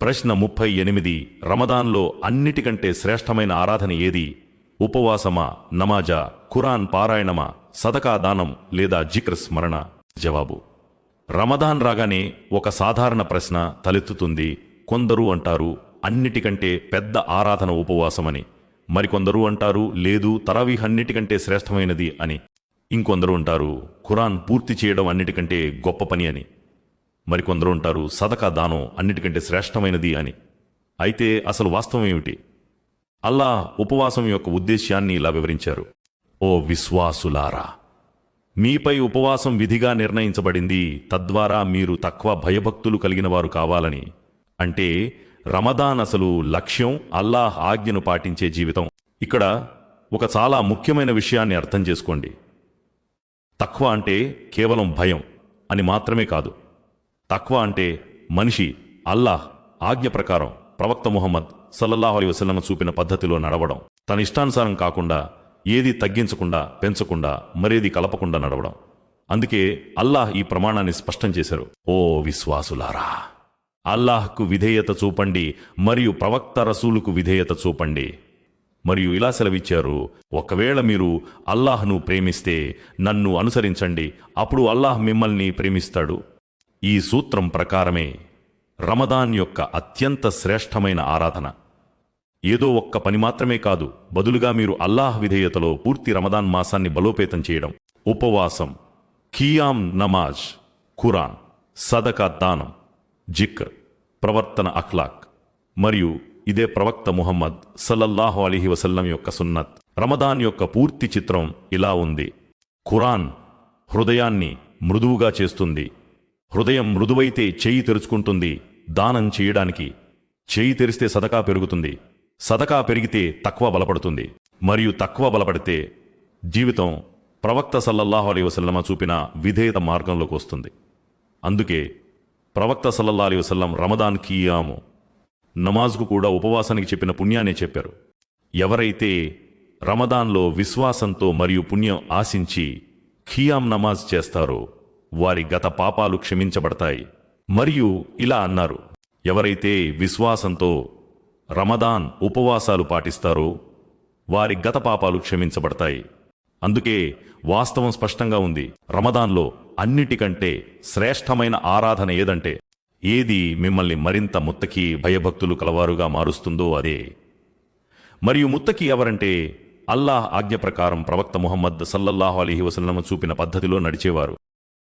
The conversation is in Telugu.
ప్రశ్న 38. రమదాన్లో అన్నిటికంటే శ్రేష్టమైన ఆరాధన ఏది? ఉపవాసమా, నమాజా, ఖురాన్ పారాయణమా, సదకా దానం లేదా జిక్ర్ స్మరణ? జవాబు: రమదాన్ రాగానే ఒక సాధారణ ప్రశ్న తలెత్తుతుంది. కొందరు అంటారు అన్నిటికంటే పెద్ద ఆరాధన ఉపవాసమని, మరికొందరు అంటారు లేదు తరావీహ్ అన్నిటికంటే శ్రేష్టమైనది అని, ఇంకొందరు అంటారు ఖురాన్ పూర్తి చేయడం అన్నిటికంటే గొప్ప పని అని, మరికొందరు అంటారు సదకా దానం అన్నిటికంటే శ్రేష్టమైనది అని. అయితే అసలు వాస్తవం ఏమిటి? అల్లాహ్ ఉపవాసం యొక్క ఉద్దేశ్యాన్ని ఇలా వివరించారు: ఓ విశ్వాసులారా, మీపై ఉపవాసం విధిగా నిర్ణయించబడింది తద్వారా మీరు తక్కువ భయభక్తులు కలిగిన వారు కావాలని. అంటే రమదాన్ అసలు లక్ష్యం అల్లాహ్ ఆజ్ఞను పాటించే జీవితం. ఇక్కడ ఒక చాలా ముఖ్యమైన విషయాన్ని అర్థం చేసుకోండి. తఖ్వా అంటే కేవలం భయం అని మాత్రమే కాదు. తఖ్వా అంటే మనిషి అల్లాహ్ ఆజ్ఞ ప్రకారం ప్రవక్త ముహమ్మద్ సల్లల్లాహు అలైహి వసల్లం చూపిన పద్ధతిలో నడవడం, తన ఇష్టానుసారం కాకుండా ఏది తగ్గించకుండా పెంచకుండా మరేది కలపకుండా నడవడం. అందుకే అల్లాహ్ ఈ ప్రమాణాన్ని స్పష్టం చేశారు: ఓ విశ్వాసులారా, అల్లాహ్కు విధేయత చూపండి మరియు ప్రవక్త రసూలుకు విధేయత చూపండి. మరియు ఇలా సెలవిచ్చారు: ఒకవేళ మీరు అల్లాహ్ను ప్రేమిస్తే నన్ను అనుసరించండి, అప్పుడు అల్లాహ్ మిమ్మల్ని ప్రేమిస్తాడు. ఈ సూత్రం ప్రకారమే రమదాన్ యొక్క అత్యంత శ్రేష్టమైన ఆరాధన. ఏదో ఒక్క పని మాత్రమే కాదు, బదులుగా మీరు అల్లాహ్ విధేయతలో పూర్తి రమదాన్ మాసాన్ని బలోపేతం చేయడం. ఉపవాసం, ఖియామ్ నమాజ్, ఖురాన్, సదకా దానం, జిక్ర్, ప్రవర్తన అఖ్లాక్, మరియు ఇదే ప్రవక్త ముహమ్మద్ సల్లల్లాహు అలైహి వసల్లం యొక్క సున్నత్. రమదాన్ యొక్క పూర్తి చిత్రం ఇలా ఉంది. ఖురాన్ హృదయాన్ని మృదువుగా చేస్తుంది. హృదయం మృదువైతే చెయ్యి తెరుచుకుంటుంది దానం చేయడానికి. చెయ్యి తెరిస్తే సదకా పెరుగుతుంది. సదకా పెరిగితే తఖ్వా బలపడుతుంది. మరియు తఖ్వా బలపడితే జీవితం ప్రవక్త సల్లల్లాహు అలైహి వసల్లం చూపిన విధేయత మార్గంలోకి వస్తుంది. అందుకే ప్రవక్త సల్లల్లాహు అలైహి వసల్లం రమదాన్ ఖియాము నమాజ్కు కూడా ఉపవాసానికి చెప్పిన పుణ్యాన్ని చెప్పారు. ఎవరైతే రమదాన్లో విశ్వాసంతో మరియు పుణ్యం ఆశించి ఖియామ్ నమాజ్ చేస్తారో వారి గత పాపాలు క్షమించబడతాయి. మరియు ఇలా అన్నారు: ఎవరైతే విశ్వాసంతో రమదాన్ ఉపవాసాలు పాటిస్తారో వారి గత పాపాలు క్షమించబడతాయి. అందుకే వాస్తవం స్పష్టంగా ఉంది. రమదాన్లో అన్నిటికంటే శ్రేష్టమైన ఆరాధన ఏదంటే, ఏది మిమ్మల్ని మరింత ముత్తకి భయభక్తులు కలవారుగా మారుస్తుందో అదే. మరియు ముత్తకి ఎవరంటే అల్లాహ్ ఆజ్ఞ ప్రకారం ప్రవక్త ముహమ్మద్ సల్లల్లాహు అలైహి వసల్లం చూపిన పద్ధతిలో నడిచేవారు.